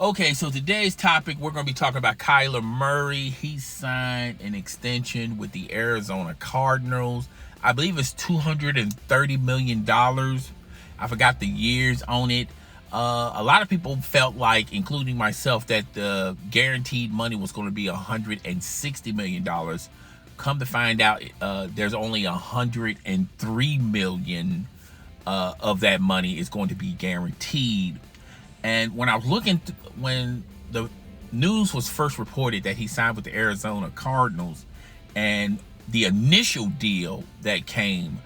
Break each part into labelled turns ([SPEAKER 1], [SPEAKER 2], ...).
[SPEAKER 1] Okay, so today's topic, we're going to be talking about Kyler Murray. He signed an extension with the Arizona Cardinals. I believe it's $230 million. I forgot the years on it. A lot of people felt like, including myself, that the guaranteed money was going to be $160 million. Come to find out, there's only $103 million of that money is going to be guaranteed. And when I was when the news was first reported that he signed with the Arizona Cardinals, and the initial deal that came,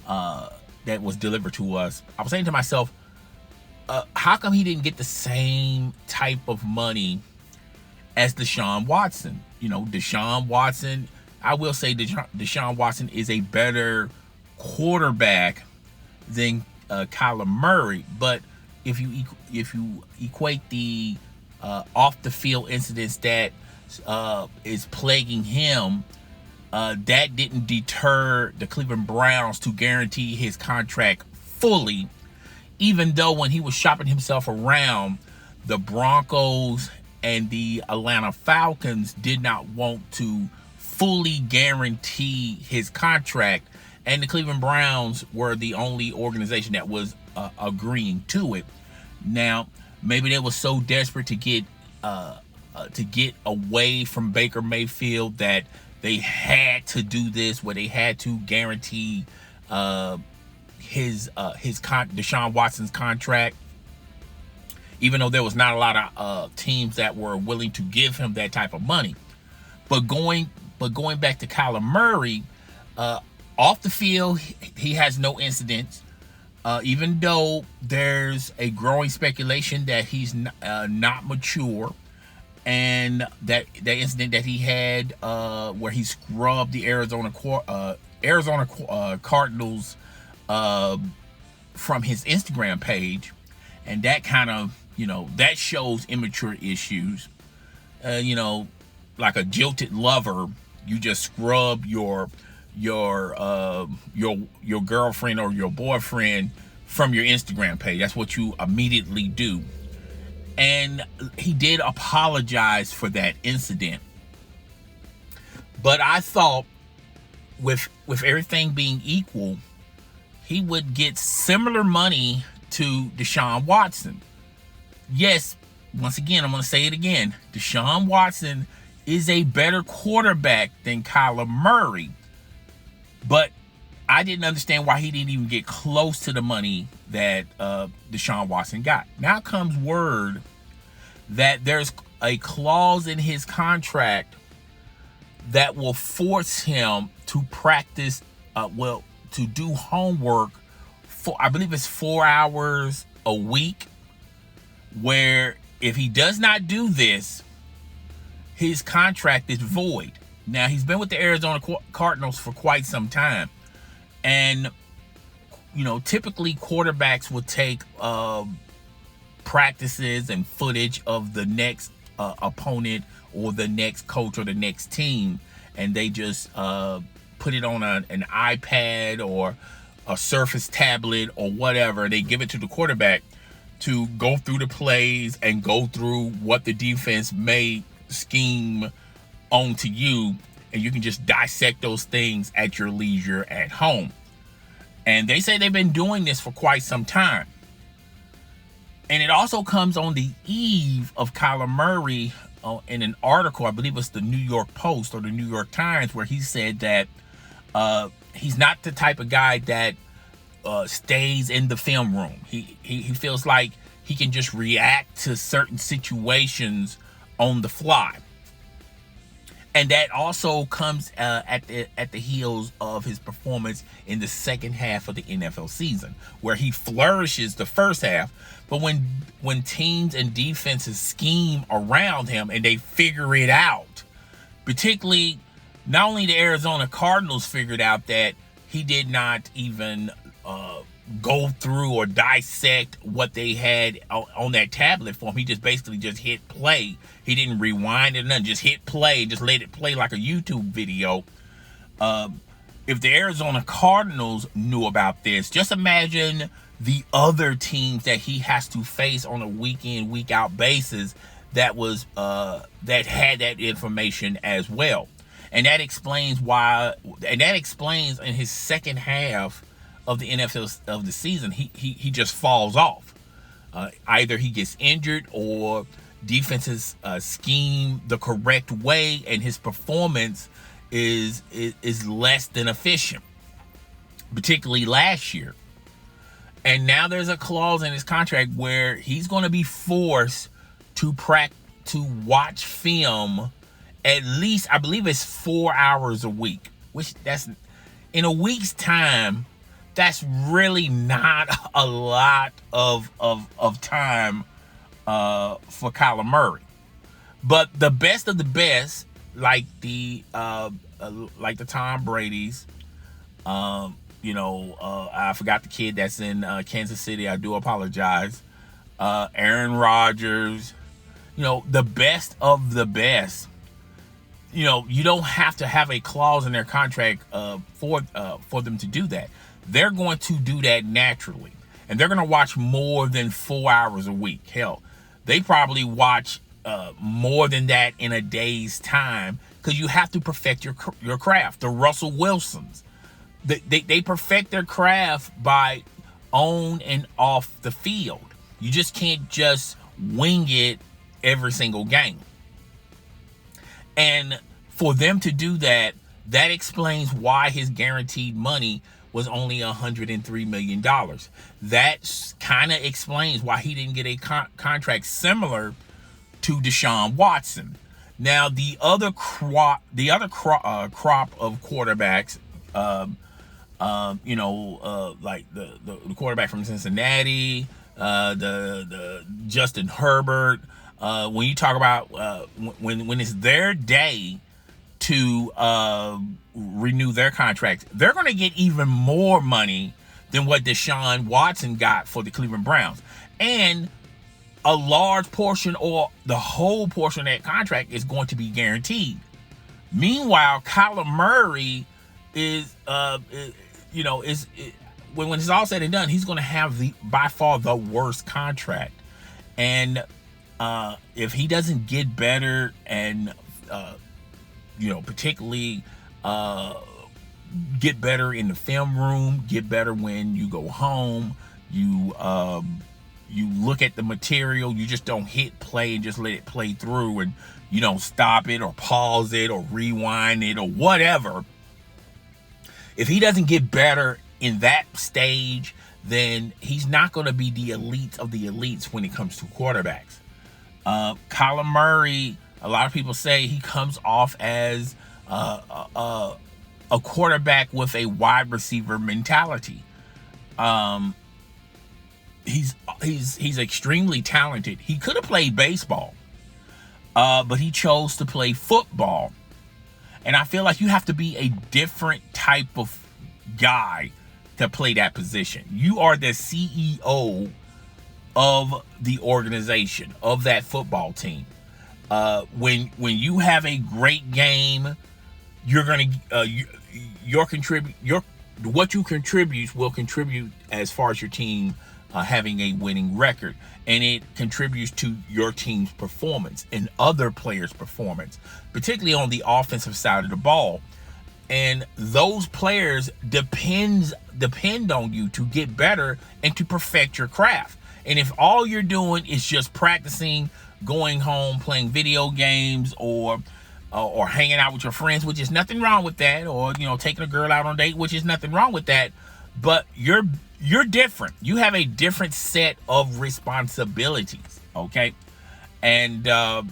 [SPEAKER 1] that was delivered to us, I was saying to myself, how come he didn't get the same type of money as Deshaun Watson? You know, Deshaun Watson, I will say Deshaun Watson is a better quarterback than Kyler Murray, but if you equate the off the field incidents that is plaguing him, that didn't deter the Cleveland Browns to guarantee his contract fully, even though when he was shopping himself around, the Broncos and the Atlanta Falcons did not want to fully guarantee his contract, and the Cleveland Browns were the only organization that was agreeing to it. Now, maybe they were so desperate to get away from Baker Mayfield that they had to do this, where they had to guarantee Deshaun Watson's contract, even though there was not a lot of teams that were willing to give him that type of money. But going back to Kyler Murray, off the field, he has no incidents. Even though there's a growing speculation that he's not mature, and that incident that he had where he scrubbed the Arizona Cardinals from his Instagram page, and that kind of, that shows immature issues. Like a jilted lover, you just scrub your girlfriend or your boyfriend from your Instagram page. That's what you immediately do. And he did apologize for that incident. But I thought with everything being equal, he would get similar money to Deshaun Watson. Yes, once again, I'm going to say it again. Deshaun Watson is a better quarterback than Kyler Murray. But I didn't understand why he didn't even get close to the money that Deshaun Watson got. Now comes word that there's a clause in his contract that will force him to practice, to do homework for, I believe it's 4 hours a week, where if he does not do this, his contract is void. Now, he's been with the Arizona Cardinals for quite some time. And, typically quarterbacks would take practices and footage of the next opponent or the next coach or the next team, and they just put it on an iPad or a Surface tablet or whatever. They give it to the quarterback to go through the plays and go through what the defense may scheme onto you, and you can just dissect those things at your leisure at home. And they say they've been doing this for quite some time. And it also comes on the eve of Kyler Murray in an article, I believe it's the New York Post or the New York Times, where he said that he's not the type of guy that stays in the film room. He feels like he can just react to certain situations on the fly. And that also comes at the heels of his performance in the second half of the NFL season, where he flourishes the first half. But when teams and defenses scheme around him and they figure it out, particularly, not only the Arizona Cardinals figured out that he did not even go through or dissect what they had on that tablet for him. He just basically just hit play. He didn't rewind it or nothing. Just hit play. Just let it play like a YouTube video. If the Arizona Cardinals knew about this, just imagine the other teams that he has to face on a week in, week out basis that had that information as well. And that explains why, and that explains in his second half of the NFL of the season, he just falls off. Either he gets injured or defenses scheme the correct way, and his performance is less than efficient, particularly last year. And now there's a clause in his contract where he's going to be forced to watch film at least, I believe it's 4 hours a week, which that's in a week's time. That's really not a lot of time for Kyler Murray. But the best of the best, like the Tom Brady's, I forgot the kid that's in Kansas City. I do apologize. Aaron Rodgers, the best of the best. You don't have to have a clause in their contract for them to do that. They're going to do that naturally, and they're going to watch more than 4 hours a week. Hell, they probably watch more than that in a day's time, because you have to perfect your craft. The Russell Wilsons, they perfect their craft by on and off the field. You just can't just wing it every single game. And for them to do that, that explains why his guaranteed money was only $103 million. That kind of explains why he didn't get a contract similar to Deshaun Watson. Now, the other crop of quarterbacks, like the quarterback from Cincinnati, the Justin Herbert. When you talk about when it's their day to renew their contracts, they're going to get even more money than what Deshaun Watson got for the Cleveland Browns. And a large portion or the whole portion of that contract is going to be guaranteed. Meanwhile, Kyler Murray when it's all said and done, he's going to have by far the worst contract. And if he doesn't get better and particularly get better in the film room, get better when you go home, you look at the material, you just don't hit play and just let it play through, and you don't stop it or pause it or rewind it or whatever. If he doesn't get better in that stage, then he's not going to be the elite of the elites when it comes to quarterbacks. Kyler Murray, a lot of people say he comes off as a quarterback with a wide receiver mentality. He's extremely talented. He could have played baseball, but he chose to play football. And I feel like you have to be a different type of guy to play that position. You are the CEO of the organization, of that football team. When you have a great game, you're gonna what you contribute will contribute as far as your team having a winning record, and it contributes to your team's performance and other players' performance, particularly on the offensive side of the ball. And those players depend on you to get better and to perfect your craft. And if all you're doing is just practicing, going home, playing video games, or hanging out with your friends, which is nothing wrong with that, or taking a girl out on a date, which is nothing wrong with that, but you're different. You have a different set of responsibilities, okay? And I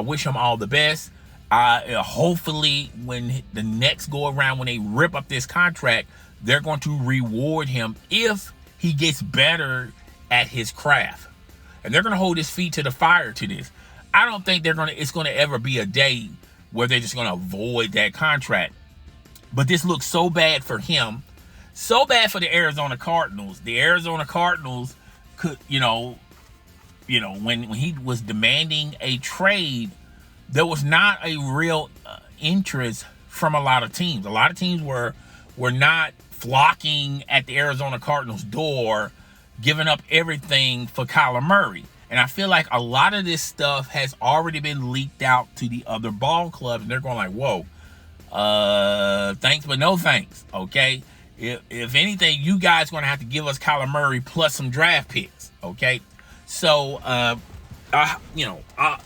[SPEAKER 1] wish him all the best. Hopefully when the next go around, when they rip up this contract, they're going to reward him if he gets better at his craft, and they're going to hold his feet to the fire to this. I don't think it's going to ever be a day where they're just going to avoid that contract. But this looks so bad for him, so bad for the Arizona Cardinals. The Arizona Cardinals could, when he was demanding a trade, there was not a real interest from a lot of teams. A lot of teams were not flocking at the Arizona Cardinals door, giving up everything for Kyler Murray. And I feel like a lot of this stuff has already been leaked out to the other ball clubs, and they're going like, whoa, thanks but no thanks, okay? If anything, you guys going to have to give us Kyler Murray plus some draft picks, okay? So,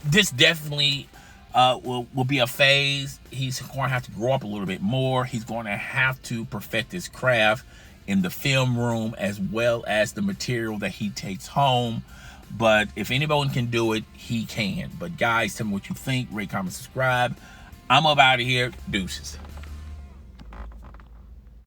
[SPEAKER 1] this definitely will be a phase. He's going to have to grow up a little bit more. He's going to have to perfect his craft in the film room as well as the material that he takes home. But if anyone can do it, he can. But guys, tell me what you think. Rate, comment, subscribe. I'm up out of here. Deuces.